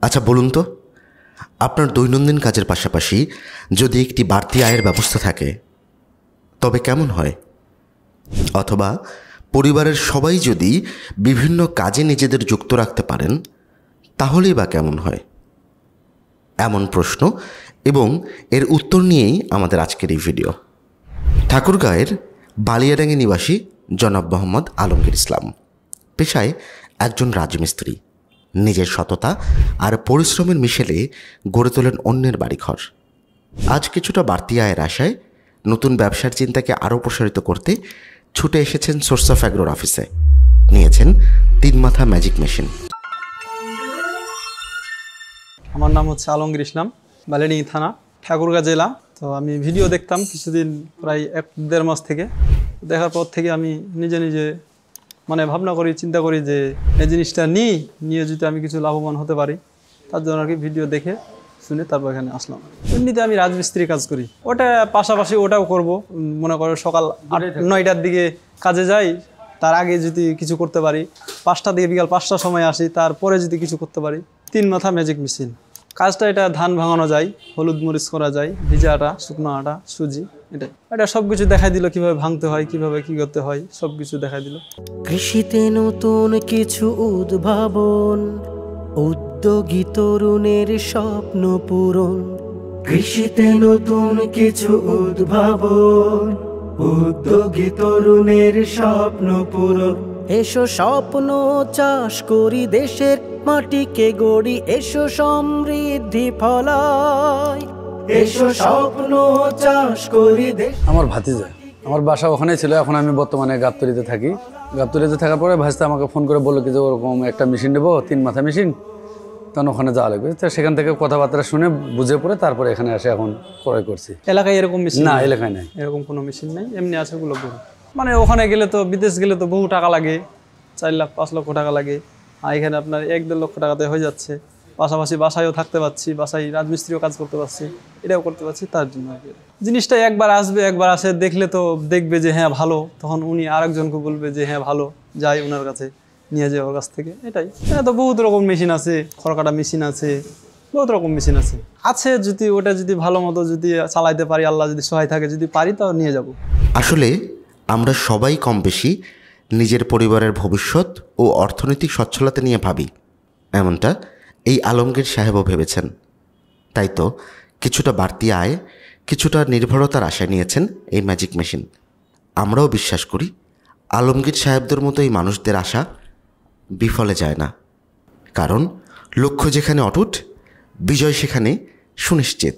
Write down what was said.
আচ্ছা বলুন তো, আপনার দৈনন্দিন কাজের পাশাপাশি যদি একটি বাড়তি আয়ের ব্যবস্থা থাকে তবে কেমন হয়? অথবা পরিবারের সবাই যদি বিভিন্ন কাজে নিজেদের যুক্ত রাখতে পারেন তাহলেই বা কেমন হয়? এমন প্রশ্ন এবং এর উত্তর নিয়েই আমাদের আজকের এই ভিডিও। ঠাকুরগাঁয়ের বালিয়াডাঙ্গি নিবাসী জনাব মোহাম্মদ আলমগীর ইসলাম পেশায় একজন রাজমিস্ত্রি। নিজের সততা আর পরিশ্রমের মিশেলে গড়ে তোলেন অন্যের বাড়িঘর। আজ কিছুটা বাড়তি আয়ের আশায় নতুন ব্যবসার চিন্তাকে আরও প্রসারিত করতে ছুটে এসেছেন সোর্স অফ অ্যাগ্রোর অফিসে। নিয়েছেন 3 মাথা ম্যাজিক মেশিন। আমার নাম হচ্ছে আলমগীর ইসলাম, বালিয়াডাঙ্গি থানা, ঠাকুরগাঁ জেলা। তো আমি ভিডিও দেখতাম কিছুদিন, প্রায় 1-1.5 মাস থেকে। দেখার পর থেকে আমি নিজে নিজে ভাবনা করি, চিন্তা করি যে এই জিনিসটা নিয়ে যদি আমি কিছু লাভবান হতে পারি, তার জন্য আর কি ভিডিও দেখে শুনে তারপর এখানে আসলাম। এমনিতে আমি রাজমিস্ত্রি কাজ করি, ওটা পাশাপাশি ওটাও করব। মনে করো সকাল 8-9টার দিকে কাজে যাই, তার আগে যদি কিছু করতে পারি, 5টা থেকে বিকাল 5টার সময় আসি, তারপরে যদি কিছু করতে পারি। 3 মাথা ম্যাজিক মেশিন কাজটা, এটা ধান ভাঙানো যায়, হলুদ মরিচ করা যায়, ভিজা আটা, শুকনো আটা, সুজি, এটা সব কিছু দেখাই দিল, কিভাবে ভাঙতে হয়, কিভাবে কি করতে হয়, সব কিছু দেখাই দিল। কৃষিতে নতুন কিছু উদ্ভাবন, উদ্যোগী তরুণের স্বপ্ন পূরণ। কৃষিতে নতুন কিছু উদ্ভাবন, উদ্যোগী তরুণের স্বপ্ন পূরণ। এসো স্বপ্ন চাষ করি, দেশের মাটিকে গড়ি, এসো সমৃদ্ধি ফলায়, এসো স্বপ্ন চাষ করি। আমার ভাতিজা, আমার বাসা ওখানে ছিল, এখন আমি বর্তমানে গাবতলীতে থাকি। গাবতলীতে থাকার পরে ভাইস্তা আমাকে ফোন করে বললো কি যে ওরকম একটা মেশিন নেবো, 3 মাথা মেশিন, তখন ওখানে যাওয়া লাগবে। তো সেখান থেকে কথাবার্তা শুনে বুঝে পড়ে তারপরে এখানে এসে এখন ক্রয় করছি। এলাকায় এরকম মেশিন না, এলাকায় নাই, এরকম কোনো মেশিন নেই, এমনি আছে ওগুলো। ওখানে গেলে তো, বিদেশ গেলে তো বহু টাকা লাগে, 4 লাখ 5 লক্ষ টাকা লাগে। আর এখানে আপনার 1-1.5 লক্ষ টাকাতে হয়ে যাচ্ছে। পাশাপাশি বাসায়ও থাকতে পারছি, বাসায় রাজমিস্ত্রিও কাজ করতে পারছি, এটাও করতে পারছি। তার জন্য জিনিসটা একবার আসবে, একবার আসে দেখলে তো দেখবে যে হ্যাঁ ভালো, তখন উনি আরেকজনকে বলবে যে হ্যাঁ ভালো, যাই ওনার কাছে, নিয়ে যায় ওর কাছ থেকে। এটাই তো বহুত রকম মেশিন আছে, খড়কাটা মেশিন আছে, বহুত রকম মেশিন আছে। যদি ওটা যদি ভালো মতো যদি চালাইতে পারি, আল্লাহ যদি সহায় থাকে, যদি পারি তাও নিয়ে যাব। আসলে আমরা সবাই কম বেশি নিজের পরিবারের ভবিষ্যৎ ও অর্থনৈতিক সচ্ছলতা নিয়ে ভাবি, এমনটা এই আলমগীর সাহেবও ভেবেছেন। তাই তো কিছুটা বাড়তি আয়, কিছুটা নির্ভরতার আশায় নিয়েছেন এই ম্যাজিক মেশিন। আমরাও বিশ্বাস করি আলমগীর সাহেবদের মতো এই মানুষদের আশা বিফলে যায় না, কারণ লক্ষ্য যেখানে অটুট, বিজয় সেখানে সুনিশ্চিত।